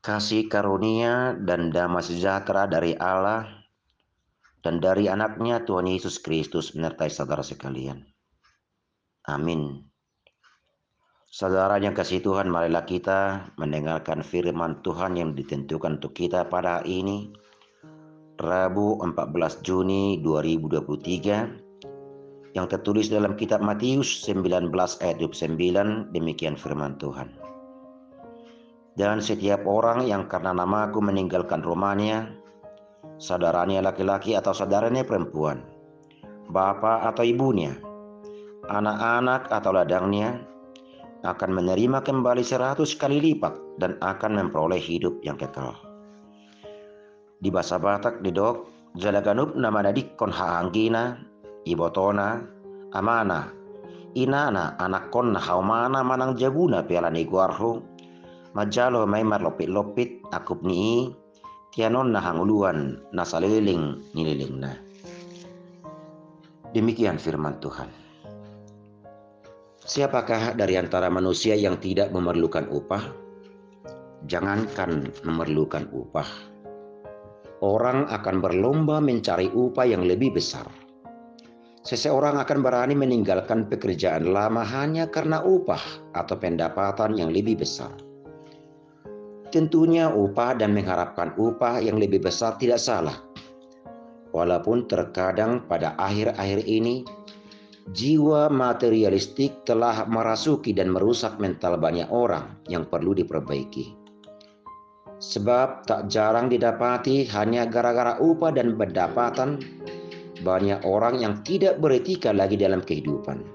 Kasih karunia dan damai sejahtera dari Allah dan dari anaknya Tuhan Yesus Kristus menyertai saudara sekalian. Amin. Saudara yang kasih Tuhan, marilah kita mendengarkan firman Tuhan yang ditentukan untuk kita pada hari ini, Rabu 14 Juni 2023, yang tertulis dalam kitab Matius 19 ayat 29, demikian firman Tuhan. Dan setiap orang yang karena namaku meninggalkan rumahnya, saudaranya laki-laki atau saudaranya perempuan, bapak atau ibunya, anak-anak atau ladangnya, akan menerima kembali 100 kali lipat dan akan memperoleh hidup yang kekal. Di bahasa Batak didok, jalaganup nama nadikon haanggina, ibotona, amana, inana anak kon haumana manang jaguna piala niguarho, majalo may marlopit-lopit akup nii, tianon na hanguluan nasaliling nililing na. Demikian firman Tuhan. Siapakah dari antara manusia yang tidak memerlukan upah? Jangankan memerlukan upah, orang akan berlomba mencari upah yang lebih besar. Seseorang akan berani meninggalkan pekerjaan lama hanya karena upah atau pendapatan yang lebih besar. Tentunya upah dan mengharapkan upah yang lebih besar tidak salah. Walaupun terkadang pada akhir-akhir ini, jiwa materialistik telah merasuki dan merusak mental banyak orang yang perlu diperbaiki. Sebab tak jarang didapati hanya gara-gara upah dan pendapatan, banyak orang yang tidak beretika lagi dalam kehidupan.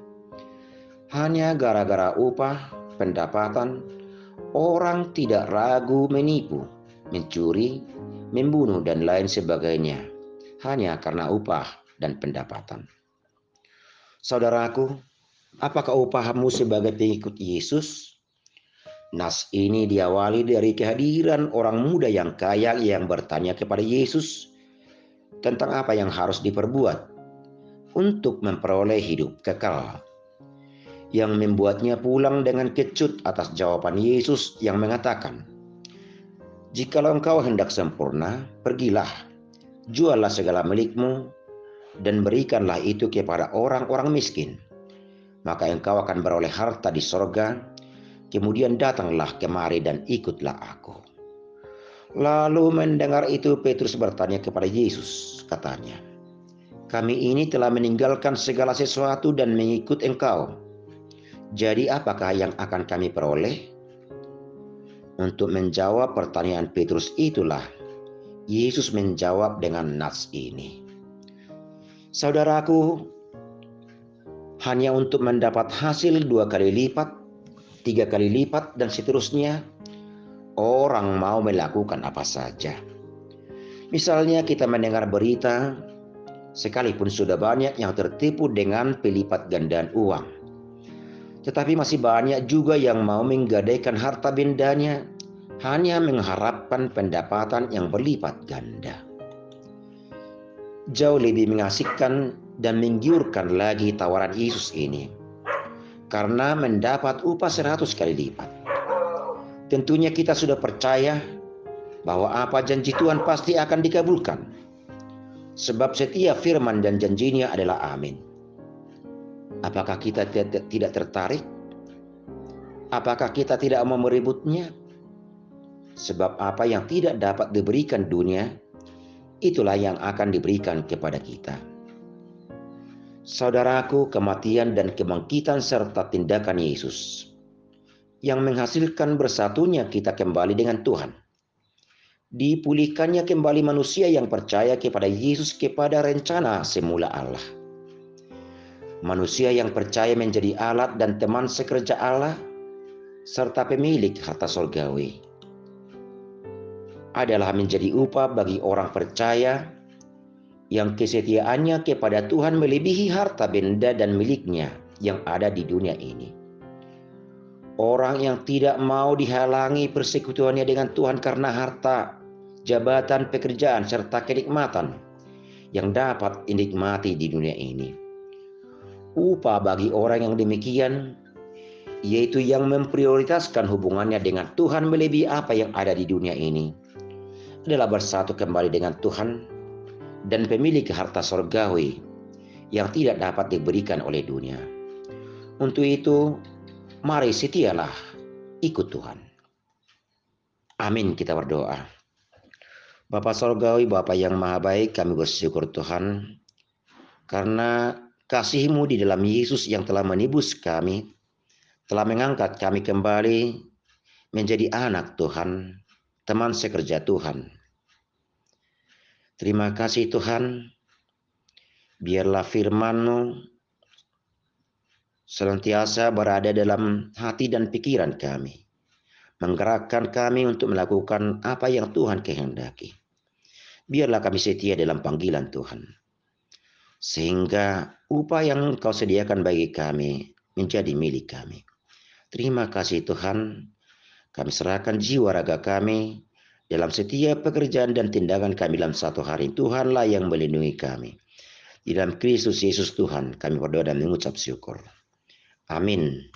Hanya gara-gara upah, pendapatan, orang tidak ragu menipu, mencuri, membunuh dan lain sebagainya, hanya karena upah dan pendapatan. Saudaraku, apakah upahmu sebagai pengikut Yesus? Nas ini diawali dari kehadiran orang muda yang kaya yang bertanya kepada Yesus tentang apa yang harus diperbuat untuk memperoleh hidup kekal, yang membuatnya pulang dengan kecut atas jawaban Yesus yang mengatakan, "Jikalau engkau hendak sempurna, pergilah, juallah segala milikmu, dan berikanlah itu kepada orang-orang miskin. Maka engkau akan beroleh harta di sorga, kemudian datanglah kemari dan ikutlah aku." Lalu mendengar itu Petrus bertanya kepada Yesus, katanya, "Kami ini telah meninggalkan segala sesuatu dan mengikut engkau. Jadi apakah yang akan kami peroleh?" Untuk menjawab pertanyaan Petrus itulah, Yesus menjawab dengan nas ini. Saudaraku, hanya untuk mendapat hasil 2 kali lipat, 3 kali lipat, dan seterusnya, orang mau melakukan apa saja. Misalnya kita mendengar berita, sekalipun sudah banyak yang tertipu dengan pelipat gandaan uang, tetapi masih banyak juga yang mau menggadaikan harta bendanya hanya mengharapkan pendapatan yang berlipat ganda. Jauh lebih mengasihkan dan menggiurkan lagi tawaran Yesus ini, karena mendapat upah 100 kali lipat. Tentunya kita sudah percaya bahwa apa janji Tuhan pasti akan dikabulkan, sebab setiap firman dan janjinya adalah amin. Apakah kita tidak tertarik? Apakah kita tidak mau merebutnya? Sebab apa yang tidak dapat diberikan dunia, itulah yang akan diberikan kepada kita. Saudaraku, kematian dan kebangkitan serta tindakan Yesus yang menghasilkan bersatunya kita kembali dengan Tuhan, dipulihkannya kembali manusia yang percaya kepada Yesus kepada rencana semula Allah. Manusia yang percaya menjadi alat dan teman sekerja Allah serta pemilik harta surgawi adalah menjadi upah bagi orang percaya yang kesetiaannya kepada Tuhan melebihi harta benda dan miliknya yang ada di dunia ini. Orang yang tidak mau dihalangi persekutuannya dengan Tuhan karena harta, jabatan, pekerjaan, serta kenikmatan yang dapat dinikmati di dunia ini. Upah bagi orang yang demikian yaitu yang memprioritaskan hubungannya dengan Tuhan melebihi apa yang ada di dunia ini, adalah bersatu kembali dengan Tuhan dan pemilik harta sorgawi yang tidak dapat diberikan oleh dunia. Untuk itu, mari setialah ikut Tuhan. Amin, kita berdoa. Bapa sorgawi, Bapa yang maha baik, kami bersyukur Tuhan karena kasih-Mu di dalam Yesus yang telah menebus kami, telah mengangkat kami kembali menjadi anak Tuhan, teman sekerja Tuhan. Terima kasih Tuhan, biarlah firman-Mu senantiasa berada dalam hati dan pikiran kami, menggerakkan kami untuk melakukan apa yang Tuhan kehendaki. Biarlah kami setia dalam panggilan Tuhan, sehingga upah yang Engkau sediakan bagi kami menjadi milik kami. Terima kasih Tuhan, kami serahkan jiwa raga kami dalam setiap pekerjaan dan tindakan kami dalam satu hari. Tuhanlah yang melindungi kami. Di dalam Kristus Yesus Tuhan kami berdoa dan mengucap syukur. Amin.